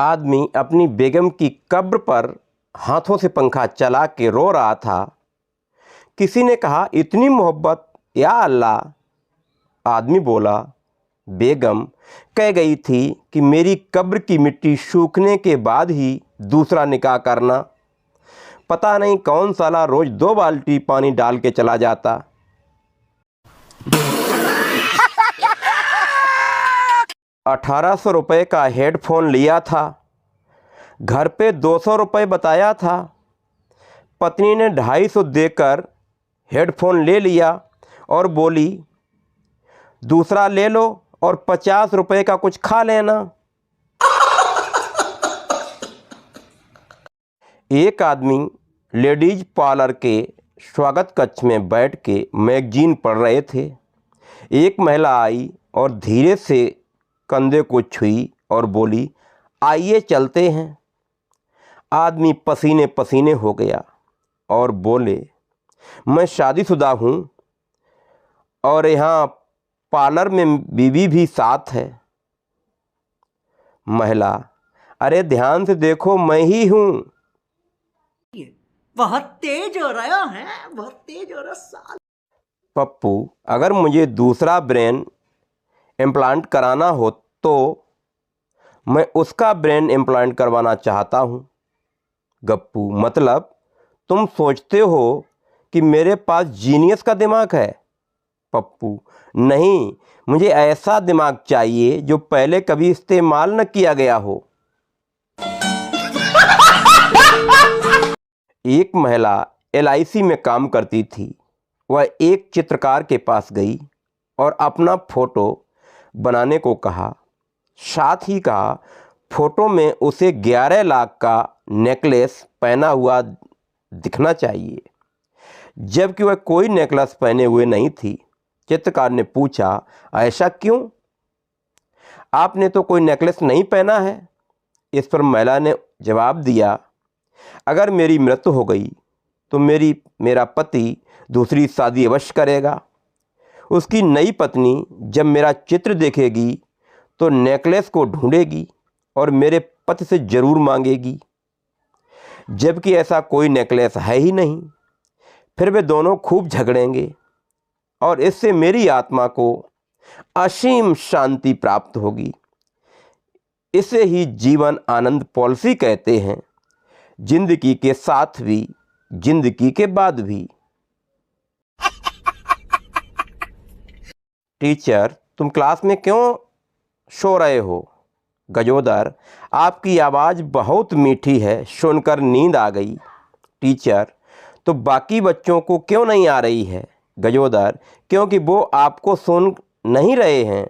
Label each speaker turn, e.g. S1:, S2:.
S1: आदमी अपनी बेगम की कब्र पर हाथों से पंखा चला के रो रहा था। किसी ने कहा, इतनी मोहब्बत, या अल्लाह। आदमी बोला, बेगम कह गई थी कि मेरी कब्र की मिट्टी सूखने के बाद ही दूसरा निकाह करना। पता नहीं कौन साला रोज 2 बाल्टी पानी डाल के चला जाता। 1800 रुपये का हेडफोन लिया था, घर पे 200 रुपये बताया था। पत्नी ने 250 देकर हेडफोन ले लिया और बोली, दूसरा ले लो और 50 रुपये का कुछ खा लेना। एक आदमी लेडीज पार्लर के स्वागत कक्ष में बैठ के मैगजीन पढ़ रहे थे। एक महिला आई और धीरे से कंधे को छुई और बोली, आइए चलते हैं। आदमी पसीने पसीने हो गया और बोले, मैं शादीशुदा हूँ और यहाँ पार्लर में बीवी भी साथ है। महिला, अरे ध्यान से देखो, मैं ही हूँ।
S2: बहुत तेज हो रहा है, बहुत तेज हो रहा साल।
S1: पप्पू, अगर मुझे दूसरा ब्रेन इम्प्लांट कराना हो तो मैं उसका ब्रेन इम्प्लांट करवाना चाहता हूँ। गप्पू, मतलब तुम सोचते हो कि मेरे पास जीनियस का दिमाग है? पप्पू, नहीं, मुझे ऐसा दिमाग चाहिए जो पहले कभी इस्तेमाल न किया गया हो। एक महिला LIC में काम करती थी। वह एक चित्रकार के पास गई और अपना फ़ोटो बनाने को कहा। साथ ही कहा, फ़ोटो में उसे 11 लाख का नेकलेस पहना हुआ दिखना चाहिए, जबकि वह कोई नेकलेस पहने हुए नहीं थी। चित्रकार ने पूछा, ऐसा क्यों? आपने तो कोई नेकलेस नहीं पहना है। इस पर महिला ने जवाब दिया, अगर मेरी मृत्यु हो गई तो मेरा पति दूसरी शादी अवश्य करेगा। उसकी नई पत्नी जब मेरा चित्र देखेगी तो नेकलेस को ढूंढेगी और मेरे पति से ज़रूर मांगेगी, जबकि ऐसा कोई नेकलेस है ही नहीं। फिर वे दोनों खूब झगड़ेंगे और इससे मेरी आत्मा को असीम शांति प्राप्त होगी। इसे ही जीवन आनंद पॉलिसी कहते हैं, जिंदगी के साथ भी, जिंदगी के बाद भी। टीचर, तुम क्लास में क्यों सो रहे हो? गजोदर, आपकी आवाज़ बहुत मीठी है, सुनकर नींद आ गई। टीचर, तो बाकी बच्चों को क्यों नहीं आ रही है? गजोदर, क्योंकि वो आपको सुन नहीं रहे हैं।